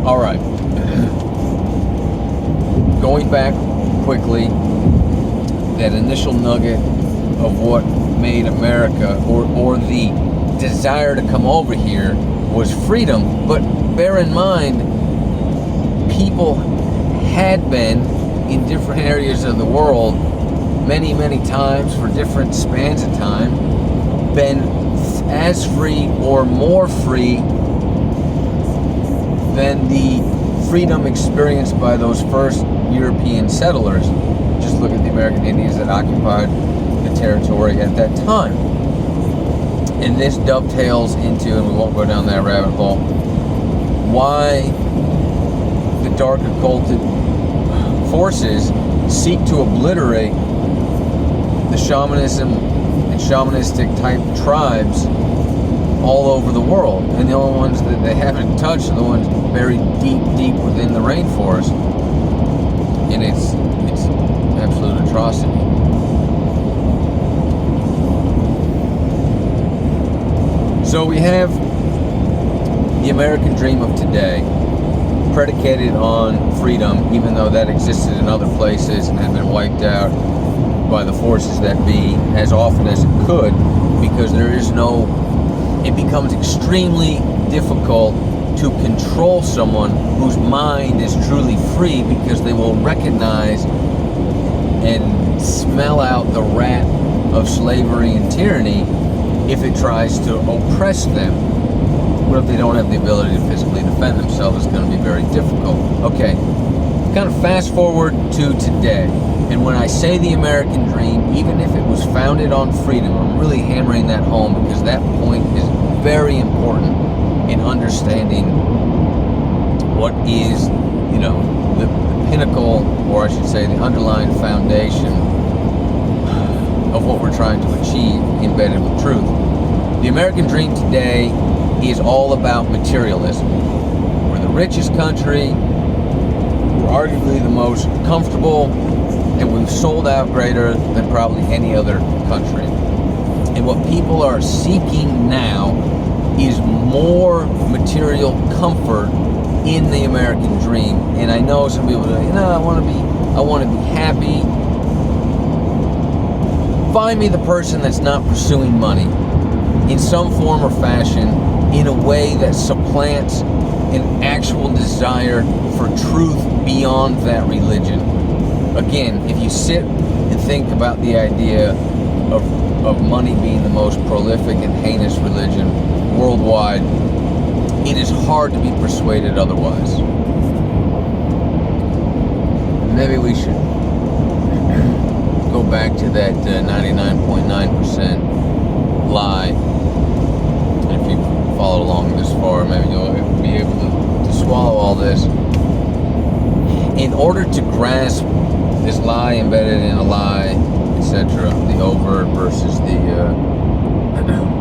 All right. Going back quickly, that initial nugget of what made America, or the desire to come over here, was freedom. But bear in mind, people had been in different areas of the world many, many times for different spans of time, been as free or more free than the freedom experienced by those first European settlers. Just look at the American Indians that occupied the territory at that time. And this dovetails into, and we won't go down that rabbit hole, why the dark occulted forces seek to obliterate the shamanism and shamanistic type tribes all over the world. And the only ones that they haven't touched are the ones buried deep, deep within the rainforest. And it's absolute atrocity. So we have the American dream of today, predicated on freedom, even though that existed in other places and had been wiped out by the forces that be as often as it could, because it becomes extremely difficult to control someone whose mind is truly free, because they will recognize and smell out the rat of slavery and tyranny if it tries to oppress them. But if they don't have the ability to physically defend themselves, it's going to be very difficult. Okay, kind of fast forward to today. And when I say the American dream, even if it was founded on freedom, I'm really hammering that home, because that point is very important in understanding what is, the pinnacle, or I should say the underlying foundation of what we're trying to achieve, embedded with truth. The American dream today is all about materialism. We're the richest country, we're arguably the most comfortable, and we've sold out greater than probably any other country. And what people are seeking now is more material comfort in the American dream. And I know some people say, I want to be happy. Find me the person that's not pursuing money in some form or fashion in a way that supplants an actual desire for truth beyond that religion. Again, if you sit and think about the idea of money being the most prolific and heinous religion worldwide, it is hard to be persuaded otherwise. Maybe we should go back to that 99.9% lie. And if you followed along this far, maybe you'll be able to swallow all this. In order to grasp this lie embedded in a lie, etc., the overt versus the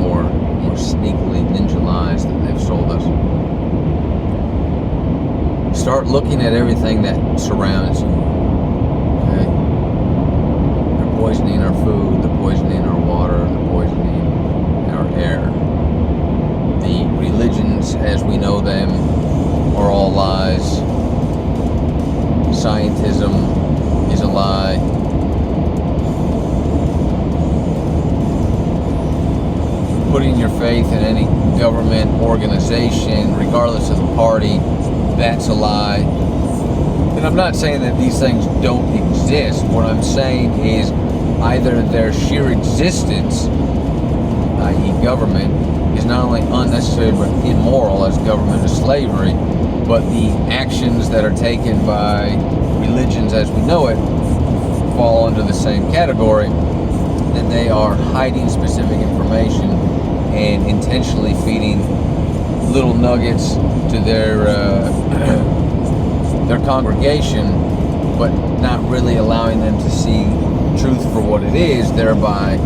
more sneakily ninja lies that they've sold us, start looking at everything that surrounds you. Okay? They're poisoning our food, they're poisoning our water, they're poisoning our air. The religions as we know them are all lies. Scientism is a lie. Putting your faith in any government organization, regardless of the party, that's a lie. And I'm not saying that these things don't exist. What I'm saying is either their sheer existence, i.e. government, is not only unnecessary but immoral, as government is slavery, but the actions that are taken by religions as we know it fall under the same category, that they are hiding specific information and intentionally feeding little nuggets to their congregation, but not really allowing them to see truth for what it is, thereby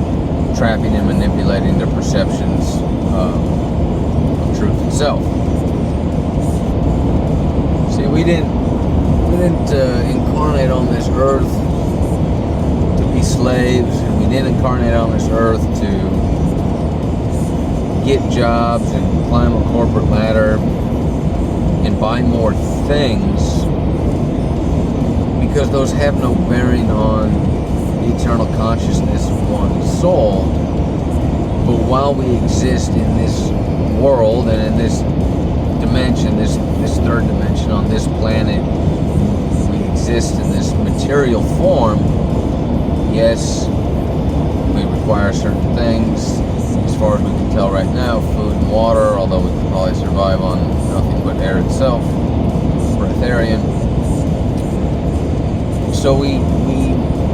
trapping and manipulating their perceptions of truth itself. See, we didn't incarnate on this earth to be slaves, and we didn't incarnate on this earth to get jobs and climb a corporate ladder and buy more things, because those have no bearing on the eternal consciousness of one's soul. But while we exist in this world and in this dimension, this third dimension on this planet, we exist in this material form. Yes, we require certain things. As far as we can tell right now, food and water, although we can probably survive on nothing but air itself, breatharian. So we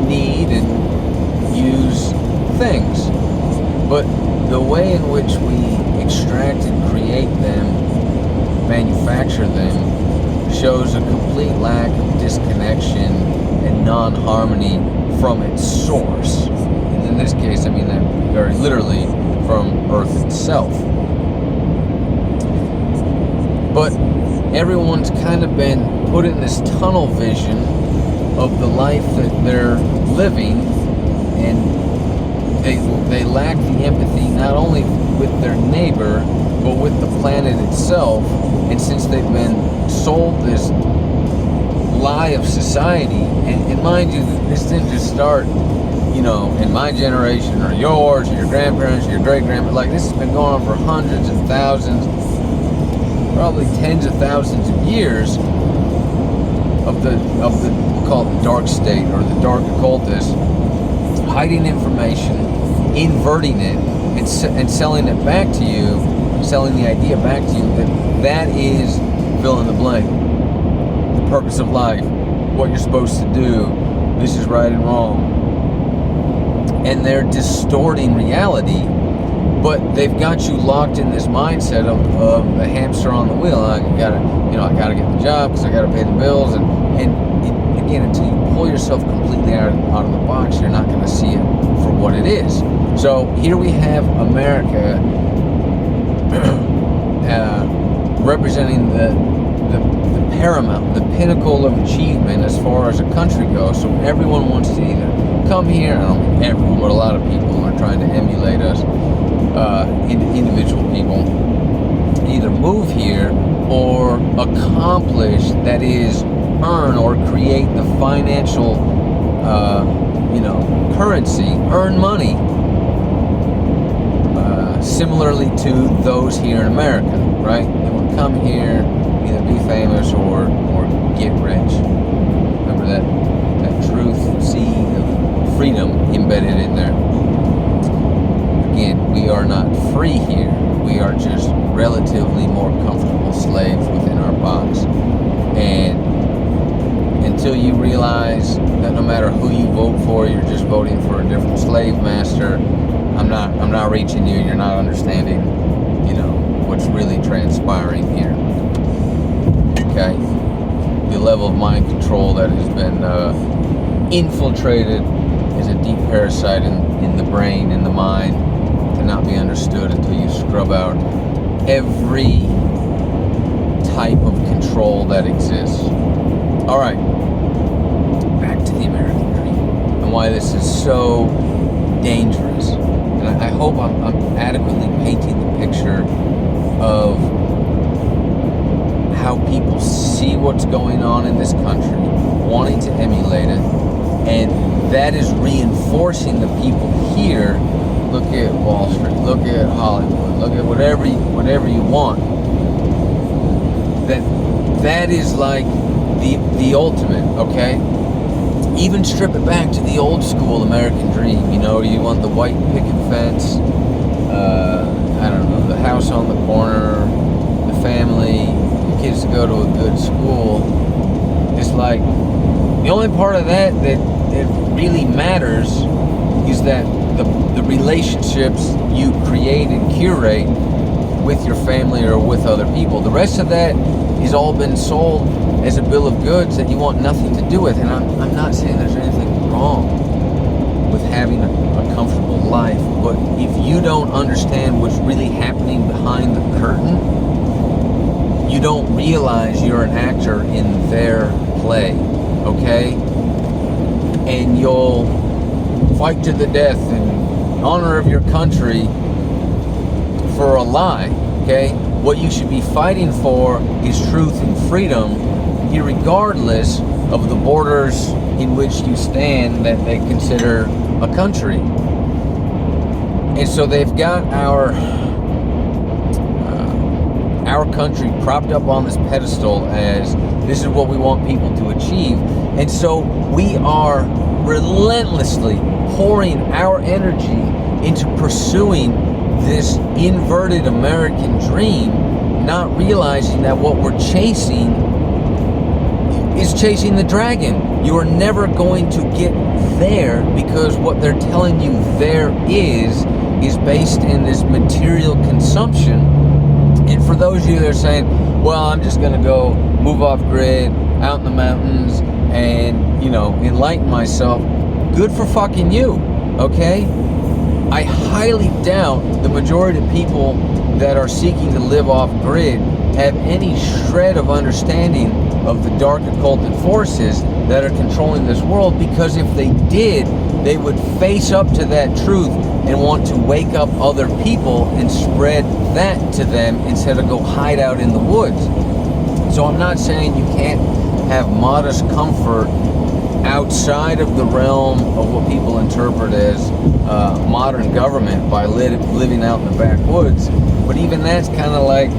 need and use things. But the way in which we extract and create them, manufacture them, shows a complete lack of disconnection and non-harmony from its source. And in this case, I mean that very literally from Earth itself. But everyone's kind of been put in this tunnel vision of the life that they're living, and they lack the empathy not only with their neighbor, but with the planet itself. And since they've been sold this lie of society, and mind you, this didn't just start, in my generation or yours or your grandparents or your great-grandparents. Like, this has been going on for hundreds and thousands, probably tens of thousands of years of the we'll call it the dark state or the dark occultists, hiding information, inverting it, and selling it back to you, selling the idea back to you that is fill in the blank, the purpose of life, what you're supposed to do, this is right and wrong. And they're distorting reality, but they've got you locked in this mindset of the hamster on the wheel. I gotta get the job because I gotta pay the bills, and again, until you pull yourself completely out of the box, you're not going to see it for what it is. So here we have America representing the paramount, the pinnacle of achievement as far as a country goes. So everyone wants to either come here, I don't mean everyone, but a lot of people are trying to emulate us, individual people, either move here or accomplish, that is, earn or create the financial, currency, earn money, similarly to those here in America, right? They want to come here, either be famous or get rich. Remember that truth seed of freedom embedded in there. Again, we are not free here. We are just relatively more comfortable slaves within our box. And until you realize that no matter who you vote for, you're just voting for a different slave master, I'm not reaching you. You're not understanding, what's really transpiring here. Okay, the level of mind control that has been infiltrated is a deep parasite in the brain, in the mind, cannot be understood until you scrub out every type of control that exists. All right, back to the American dream and why this is so dangerous. And I hope I'm adequately painting the picture of how people see what's going on in this country, wanting to emulate it, and that is reinforcing the people here. Look at Wall Street, look at Hollywood, look at whatever you want. That is like the ultimate, okay? Even strip it back to the old school American dream. You want the white picket fence, the house on the corner, the family, the kids to go to a good school. It's like the only part of that really matters is that the relationships you create and curate with your family or with other people. The rest of that has all been sold as a bill of goods that you want nothing to do with. And I'm not saying there's anything wrong with having a comfortable life, but if you don't understand what's really happening behind the curtain, you don't realize you're an actor in their play, okay? And you'll fight to the death in honor of your country for a lie, okay? what you should be fighting for is truth and freedom, irregardless of the borders in which you stand that they consider a country. And so they've got our country propped up on this pedestal as this is what we want people to achieve. And so we are relentlessly pouring our energy into pursuing this inverted American dream, not realizing that what we're chasing is chasing the dragon. You are never going to get there, because what they're telling you there is based in this material consumption. And for those of you that are saying, well, I'm just going to go move off grid out in the mountains and, enlighten myself, good for fucking you, okay? I highly doubt the majority of people that are seeking to live off grid have any shred of understanding of the dark occulted forces that are controlling this world, because if they did, they would face up to that truth and want to wake up other people and spread that to them instead of go hide out in the woods. So I'm not saying you can't have modest comfort outside of the realm of what people interpret as modern government by living out in the backwoods, but even that's kind of like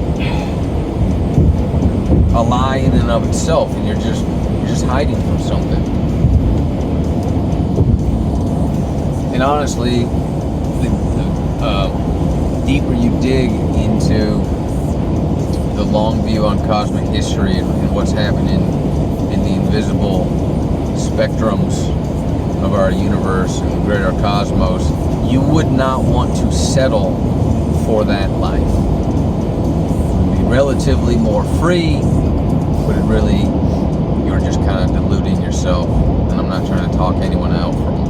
a lie in and of itself, and you're just hiding from something. And honestly, the deeper you dig into the long view on cosmic history and what's happening in the invisible spectrums of our universe and the greater cosmos, you would not want to settle for that life. It would be relatively more free, but you're just kind of deluding yourself. And I'm not trying to talk anyone out from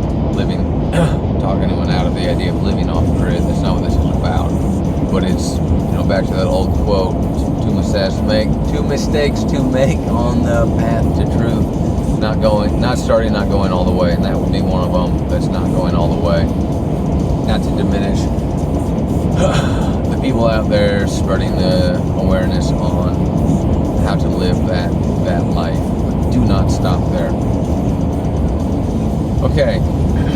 talk anyone out of the idea of living off grid. That's not what this is about. But it's, back to that old quote, two mistakes to make on the path to truth. Not going all the way, and that would be one of them. That's not going all the way. Not to diminish the people out there spreading the awareness on how to live that life. But do not stop there. Okay.